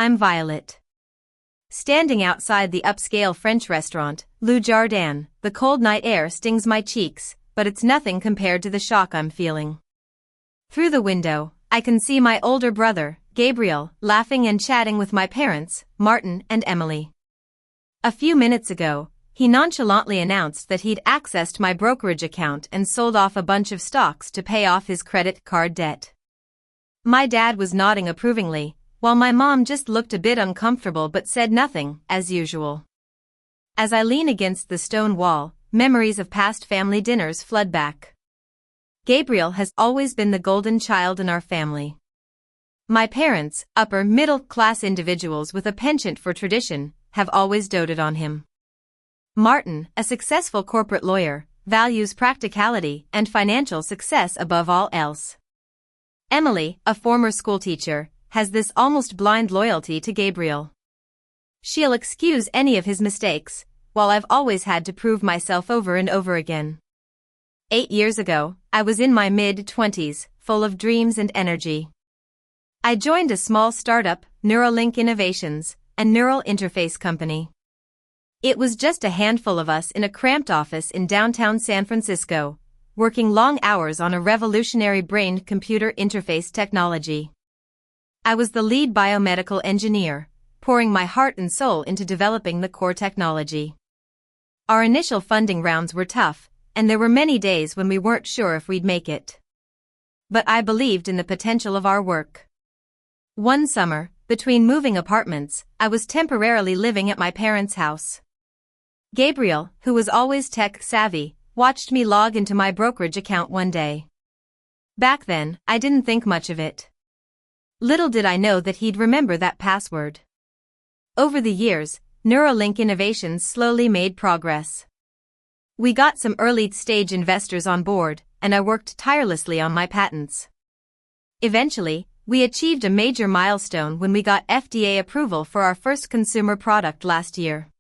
I'm Violet. Standing outside the upscale French restaurant, Le Jardin, the cold night air stings my cheeks, but it's nothing compared to the shock I'm feeling. Through the window, I can see my older brother, Gabriel, laughing and chatting with my parents, Martin and Emily. A few minutes ago, he nonchalantly announced that he'd accessed my brokerage account and sold off a bunch of stocks to pay off his credit card debt. My dad was nodding approvingly, while my mom just looked a bit uncomfortable but said nothing, as usual. As I lean against the stone wall, memories of past family dinners flood back. Gabriel has always been the golden child in our family. My parents, upper-middle-class individuals with a penchant for tradition, have always doted on him. Martin, a successful corporate lawyer, values practicality and financial success above all else. Emily, a former schoolteacher, has this almost blind loyalty to Gabriel. She'll excuse any of his mistakes, while I've always had to prove myself over and over again. 8 years ago, I was in my mid-20s, full of dreams and energy. I joined a small startup, Neuralink Innovations, a neural interface company. It was just a handful of us in a cramped office in downtown San Francisco, working long hours on a revolutionary brain-computer interface technology. I was the lead biomedical engineer, pouring my heart and soul into developing the core technology. Our initial funding rounds were tough, and there were many days when we weren't sure if we'd make it. But I believed in the potential of our work. One summer, between moving apartments, I was temporarily living at my parents' house. Gabriel, who was always tech-savvy, watched me log into my brokerage account one day. Back then, I didn't think much of it. Little did I know that he'd remember that password. Over the years, Neuralink Innovations slowly made progress. We got some early-stage investors on board, and I worked tirelessly on my patents. Eventually, we achieved a major milestone when we got FDA approval for our first consumer product last year.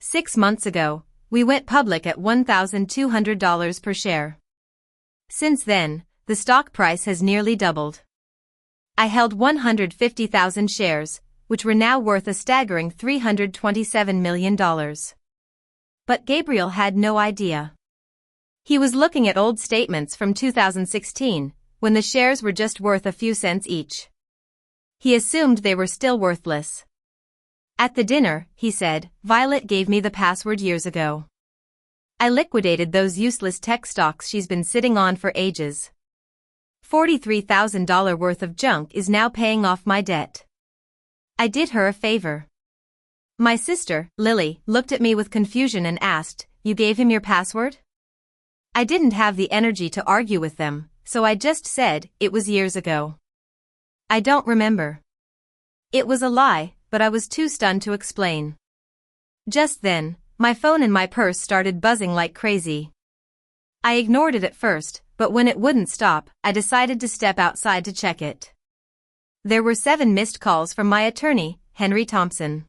6 months ago, we went public at $1,200 per share. Since then, the stock price has nearly doubled. I held 150,000 shares, which were now worth a staggering $327 million. But Gabriel had no idea. He was looking at old statements from 2016, when the shares were just worth a few cents each. He assumed they were still worthless. At the dinner, he said, "Violet gave me the password years ago. I liquidated those useless tech stocks she's been sitting on for ages. $43,000 worth of junk is now paying off my debt. I did her a favor." My sister, Lily, looked at me with confusion and asked, "You gave him your password?" I didn't have the energy to argue with them, so I just said, "It was years ago. I don't remember." It was a lie, but I was too stunned to explain. Just then, my phone in my purse started buzzing like crazy. I ignored it at first, but when it wouldn't stop, I decided to step outside to check it. There were 7 missed calls from my attorney, Henry Thompson.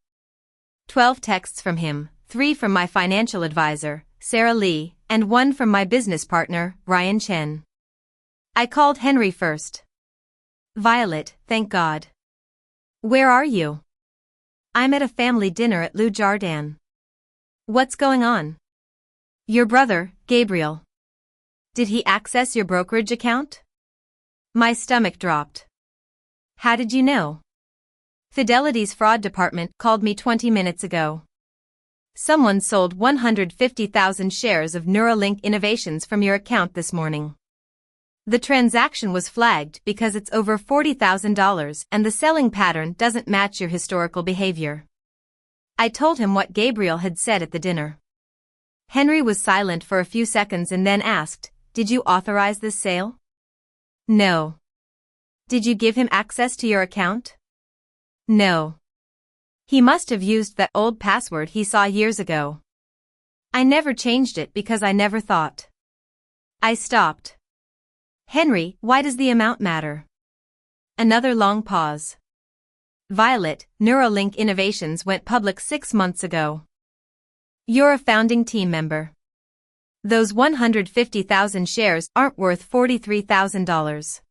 12 texts from him, 3 from my financial advisor, Sarah Lee, and 1 from my business partner, Ryan Chen. I called Henry first. "Violet, thank God. Where are you?" "I'm at a family dinner at Le Jardin." "What's going on?" "Your brother, Gabriel. Did he access your brokerage account?" My stomach dropped. "How did you know?" "Fidelity's fraud department called me 20 minutes ago. Someone sold 150,000 shares of Neuralink Innovations from your account this morning. The transaction was flagged because it's over $40,000 and the selling pattern doesn't match your historical behavior." I told him what Gabriel had said at the dinner. Henry was silent for a few seconds and then asked, "Did you authorize this sale?" "No." "Did you give him access to your account?" "No. He must have used that old password he saw years ago. I never changed it because I never thought." I stopped. "Henry, why does the amount matter?" Another long pause. "Violet, Neuralink Innovations went public 6 months ago. You're a founding team member. Those 150,000 shares aren't worth $43,000.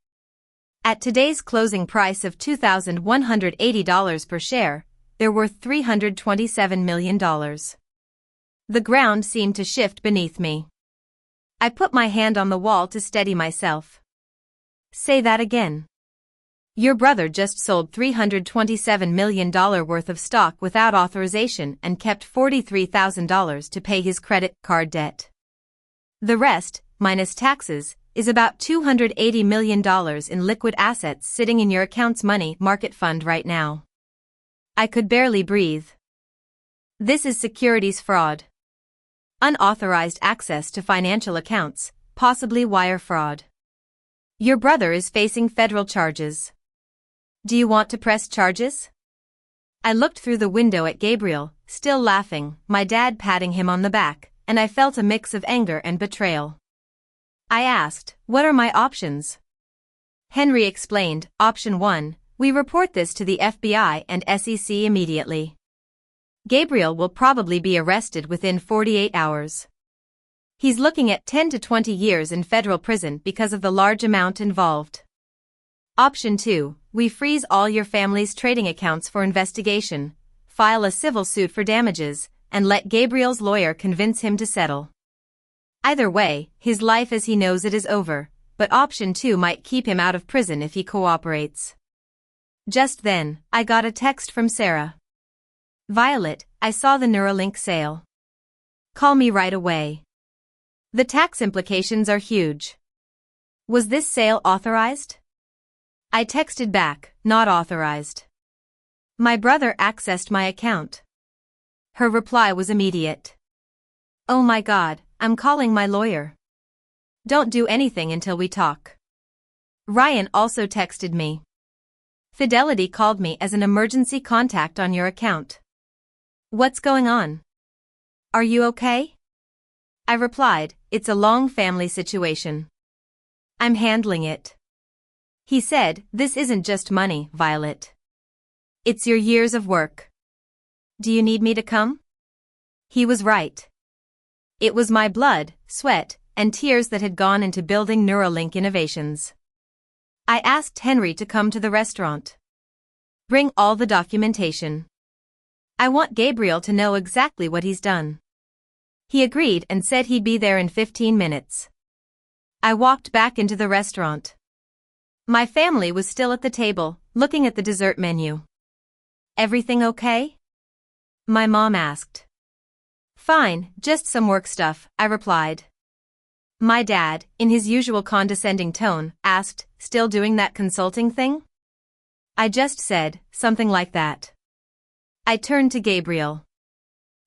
At today's closing price of $2,180 per share, they're worth $327 million. The ground seemed to shift beneath me. I put my hand on the wall to steady myself. Say that again. Your brother just sold $327 million worth of stock without authorization and kept $43,000 to pay his credit card debt. The rest, minus taxes, is about $280 million in liquid assets sitting in your account's money market fund right now. I could barely breathe. This is securities fraud. Unauthorized access to financial accounts, possibly wire fraud. Your brother is facing federal charges. Do you want to press charges? I looked through the window at Gabriel, still laughing, my dad patting him on the back, and I felt a mix of anger and betrayal. I asked, what are my options? Henry explained, option 1, we report this to the FBI and SEC immediately. Gabriel will probably be arrested within 48 hours. He's looking at 10 to 20 years in federal prison because of the large amount involved. Option 2, we freeze all your family's trading accounts for investigation, file a civil suit for damages, and let Gabriel's lawyer convince him to settle. Either way, his life as he knows it is over, but option 2 might keep him out of prison if he cooperates. Just then, I got a text from Sarah. Violet, I saw the Neuralink sale. Call me right away. The tax implications are huge. Was this sale authorized? I texted back, not authorized. My brother accessed my account. Her reply was immediate. Oh my God, I'm calling my lawyer. Don't do anything until we talk. Ryan also texted me. Fidelity called me as an emergency contact on your account. What's going on? Are you okay? I replied, it's a long family situation. I'm handling it. He said, this isn't just money, Violet. It's your years of work. Do you need me to come? He was right. It was my blood, sweat, and tears that had gone into building Neuralink innovations. I asked Henry to come to the restaurant. Bring all the documentation. I want Gabriel to know exactly what he's done. He agreed and said he'd be there in 15 minutes. I walked back into the restaurant. My family was still at the table, looking at the dessert menu. Everything okay? My mom asked. Fine, just some work stuff, I replied. My dad, in his usual condescending tone, asked, still doing that consulting thing? I just said, something like that. I turned to Gabriel.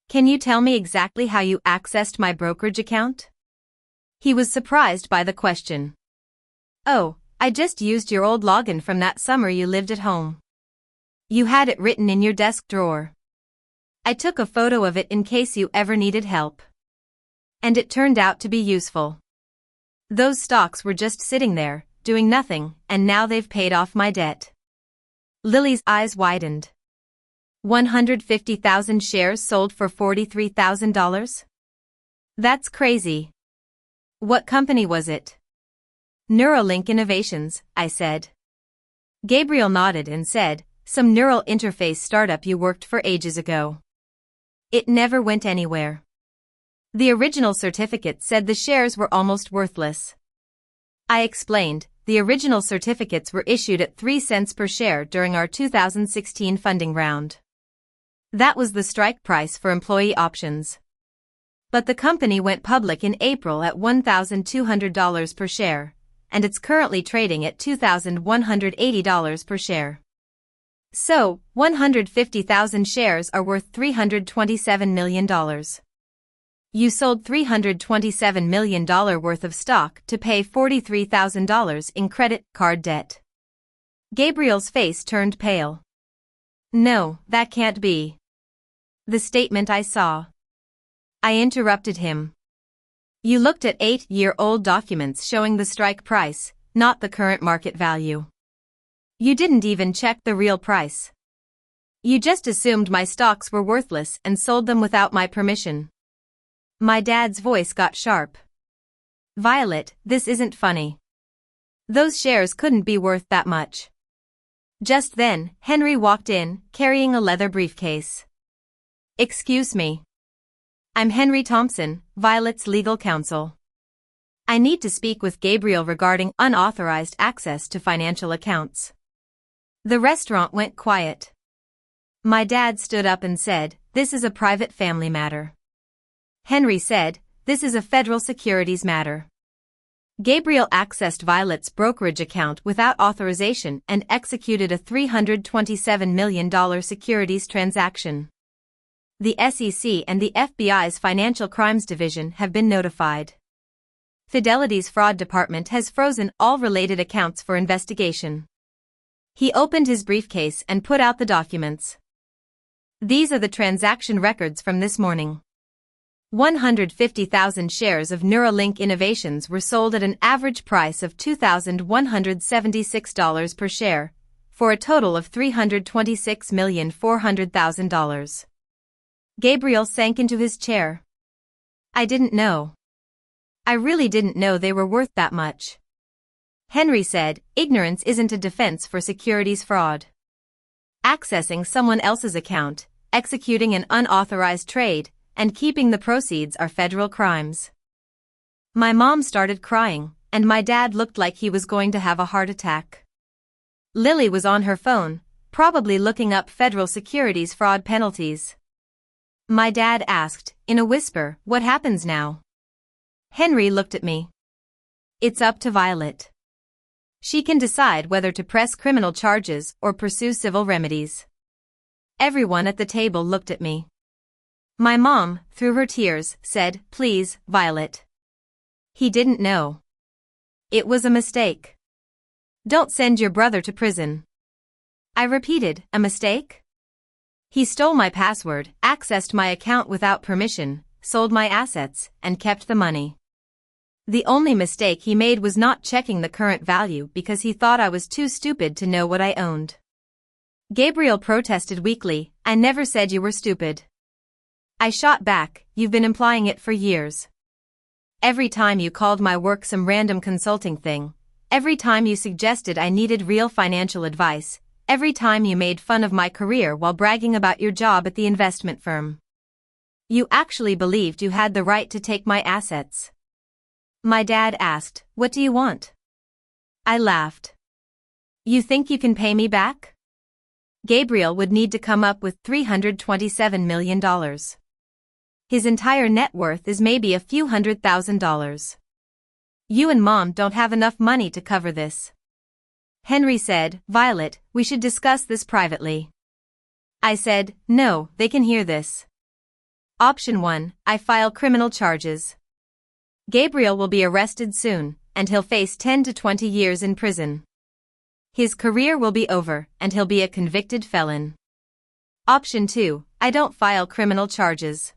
Can you tell me exactly how you accessed my brokerage account? He was surprised by the question. Oh, I just used your old login from that summer you lived at home. You had it written in your desk drawer. I took a photo of it in case you ever needed help. And it turned out to be useful. Those stocks were just sitting there, doing nothing, and now they've paid off my debt. Lily's eyes widened. 150,000 shares sold for $43,000? That's crazy. What company was it? Neuralink Innovations, I said. Gabriel nodded and said, some neural interface startup you worked for ages ago. It never went anywhere. The original certificate said the shares were almost worthless. I explained, the original certificates were issued at 3 cents per share during our 2016 funding round. That was the strike price for employee options. But the company went public in April at $1,200 per share, and it's currently trading at $2,180 per share. So, 150,000 shares are worth $327 million. You sold $327 million worth of stock to pay $43,000 in credit card debt. Gabriel's face turned pale. No, that can't be the statement I saw. I interrupted him. You looked at 8-year-old documents showing the strike price, not the current market value. You didn't even check the real price. You just assumed my stocks were worthless and sold them without my permission. My dad's voice got sharp. Violet, this isn't funny. Those shares couldn't be worth that much. Just then, Henry walked in, carrying a leather briefcase. "Excuse me. I'm Henry Thompson, Violet's legal counsel. I need to speak with Gabriel regarding unauthorized access to financial accounts." The restaurant went quiet. My dad stood up and said, "This is a private family matter." Henry said, "This is a federal securities matter." Gabriel accessed Violet's brokerage account without authorization and executed a $327 million securities transaction. The SEC and the FBI's Financial Crimes Division have been notified. Fidelity's fraud department has frozen all related accounts for investigation. He opened his briefcase and put out the documents. These are the transaction records from this morning. 150,000 shares of Neuralink Innovations were sold at an average price of $2,176 per share, for a total of $326,400,000. Gabriel sank into his chair. "I didn't know. I really didn't know they were worth that much." Henry said, "Ignorance isn't a defense for securities fraud. Accessing someone else's account, executing an unauthorized trade, and keeping the proceeds are federal crimes." My mom started crying, and my dad looked like he was going to have a heart attack. Lily was on her phone, probably looking up federal securities fraud penalties. My dad asked, in a whisper, "What happens now?" Henry looked at me. "It's up to Violet. She can decide whether to press criminal charges or pursue civil remedies." Everyone at the table looked at me. My mom, through her tears, said, "Please, Violet. He didn't know. It was a mistake. Don't send your brother to prison." I repeated, "A mistake?" "He stole my password, accessed my account without permission, sold my assets, and kept the money. The only mistake he made was not checking the current value because he thought I was too stupid to know what I owned." Gabriel protested weakly, "I never said you were stupid." I shot back, "You've been implying it for years. Every time you called my work some random consulting thing, every time you suggested I needed real financial advice, every time you made fun of my career while bragging about your job at the investment firm. You actually believed you had the right to take my assets." My dad asked, "What do you want?" I laughed. "You think you can pay me back?" Gabriel would need to come up with $327 million. His entire net worth is maybe a few $100,000. You and Mom don't have enough money to cover this. Henry said, "Violet, we should discuss this privately." I said, "No, they can hear this." Option 1, I file criminal charges. Gabriel will be arrested soon, and he'll face 10 to 20 years in prison. His career will be over, and he'll be a convicted felon. Option 2, I don't file criminal charges.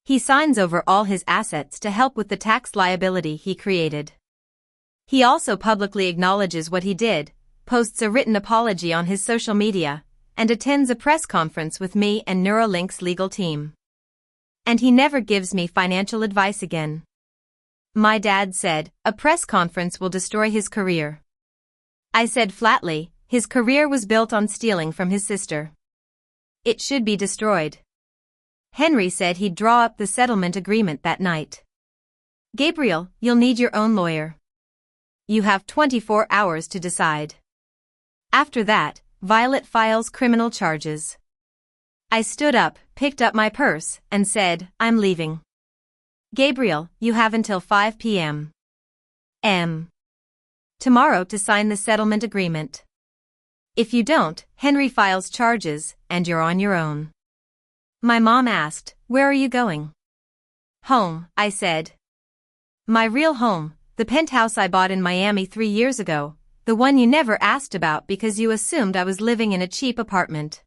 He signs over all his assets to help with the tax liability he created. He also publicly acknowledges what he did, posts a written apology on his social media, and attends a press conference with me and Neuralink's legal team. And he never gives me financial advice again. My dad said, "A press conference will destroy his career." I said flatly, "His career was built on stealing from his sister. It should be destroyed." Henry said he'd draw up the settlement agreement that night. "Gabriel, you'll need your own lawyer. You have 24 hours to decide. After that, Violet files criminal charges." I stood up, picked up my purse, and said, "I'm leaving. Gabriel, you have until 5 p.m. tomorrow to sign the settlement agreement. If you don't, Henry files charges, and you're on your own." My mom asked, "Where are you going?" "Home," I said. "My real home, the penthouse I bought in Miami 3 years ago, the one you never asked about because you assumed I was living in a cheap apartment."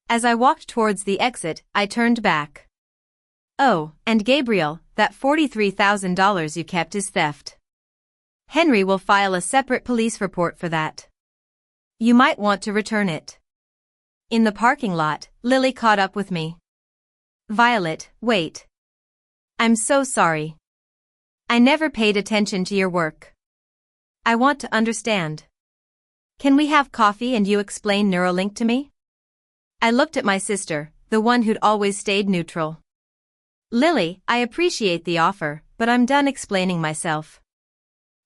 As I walked towards the exit, I turned back. "Oh, and Gabriel, that $43,000 you kept is theft. Henry will file a separate police report for that. You might want to return it." In the parking lot, Lily caught up with me. "Violet, wait. I'm so sorry. I never paid attention to your work. I want to understand. Can we have coffee and you explain Neuralink to me? I looked at my sister, the one who'd always stayed neutral. Lily, I appreciate the offer, but I'm done explaining myself.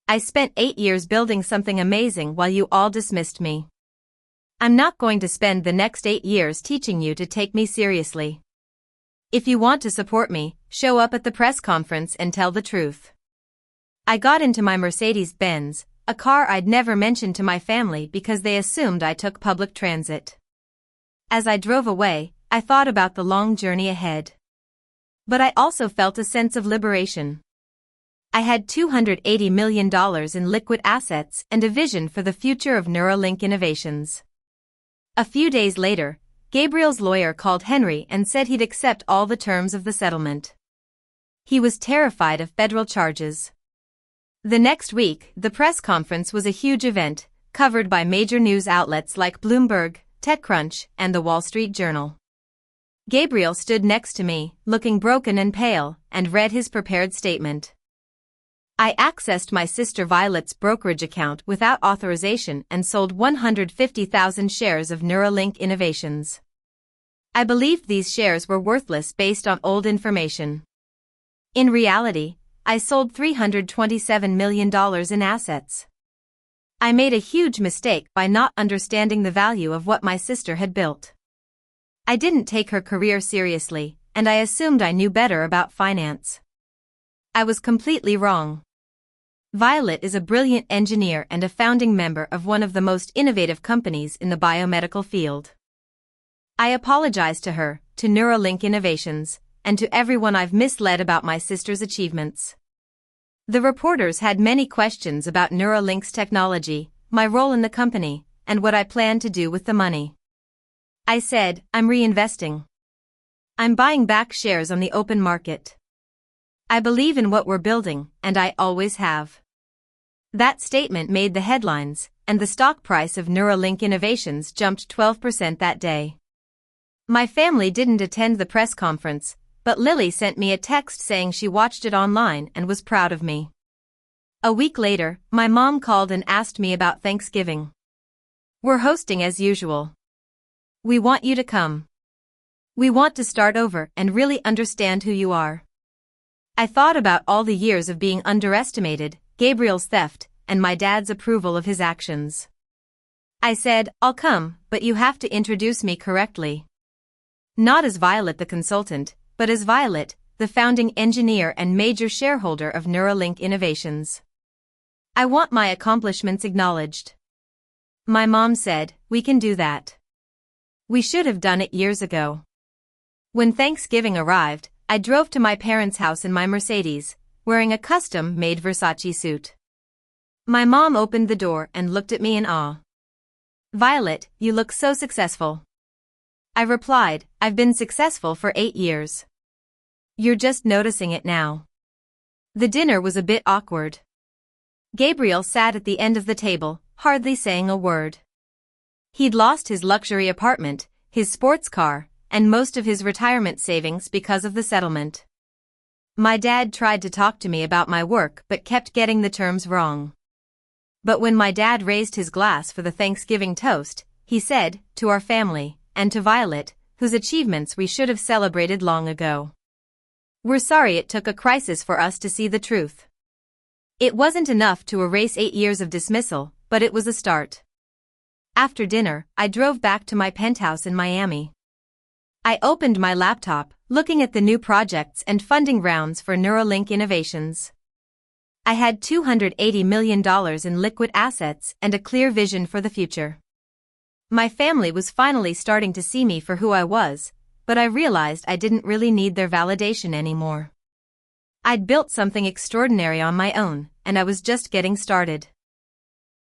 I spent 8 years building something amazing while you all dismissed me. I'm not going to spend the next 8 years teaching you to take me seriously. If you want to support me, show up at the press conference and tell the truth. I got into my Mercedes-Benz, a car I'd never mentioned to my family because they assumed I took public transit. As I drove away, I thought about the long journey ahead. But I also felt a sense of liberation. I had $280 million in liquid assets and a vision for the future of Neuralink innovations. A few days later, Gabriel's lawyer called Henry and said he'd accept all the terms of the settlement. He was terrified of federal charges. The next week, the press conference was a huge event, covered by major news outlets like Bloomberg, TechCrunch, and the Wall Street Journal. Gabriel stood next to me, looking broken and pale, and read his prepared statement. I accessed my sister Violet's brokerage account without authorization and sold 150,000 shares of Neuralink Innovations. I believed these shares were worthless based on old information. In reality, I sold $327 million in assets. I made a huge mistake by not understanding the value of what my sister had built. I didn't take her career seriously, and I assumed I knew better about finance. I was completely wrong. Violet is a brilliant engineer and a founding member of one of the most innovative companies in the biomedical field. I apologize to her, to Neuralink Innovations, and to everyone I've misled about my sister's achievements. The reporters had many questions about Neuralink's technology, my role in the company, and what I plan to do with the money. I said, I'm reinvesting. I'm buying back shares on the open market. I believe in what we're building, and I always have. That statement made the headlines, and the stock price of Neuralink Innovations jumped 12% that day. My family didn't attend the press conference, but Lily sent me a text saying she watched it online and was proud of me. A week later, my mom called and asked me about Thanksgiving. We're hosting as usual. We want you to come. We want to start over and really understand who you are. I thought about all the years of being underestimated, Gabriel's theft, and my dad's approval of his actions. I said, I'll come, but you have to introduce me correctly. Not as Violet the consultant, but as Violet, the founding engineer and major shareholder of Neuralink Innovations. I want my accomplishments acknowledged. My mom said, we can do that. We should have done it years ago. When Thanksgiving arrived, I drove to my parents' house in my Mercedes, wearing a custom-made Versace suit. My mom opened the door and looked at me in awe. Violet, you look so successful. I replied, I've been successful for 8 years. You're just noticing it now. The dinner was a bit awkward. Gabriel sat at the end of the table, hardly saying a word. He'd lost his luxury apartment, his sports car, and most of his retirement savings because of the settlement. My dad tried to talk to me about my work but kept getting the terms wrong. But when my dad raised his glass for the Thanksgiving toast, he said, to our family, and to Violet, whose achievements we should have celebrated long ago. We're sorry it took a crisis for us to see the truth. It wasn't enough to erase 8 years of dismissal, but it was a start. After dinner, I drove back to my penthouse in Miami. I opened my laptop, looking at the new projects and funding rounds for Neuralink Innovations. I had $280 million in liquid assets and a clear vision for the future. My family was finally starting to see me for who I was, but I realized I didn't really need their validation anymore. I'd built something extraordinary on my own, and I was just getting started.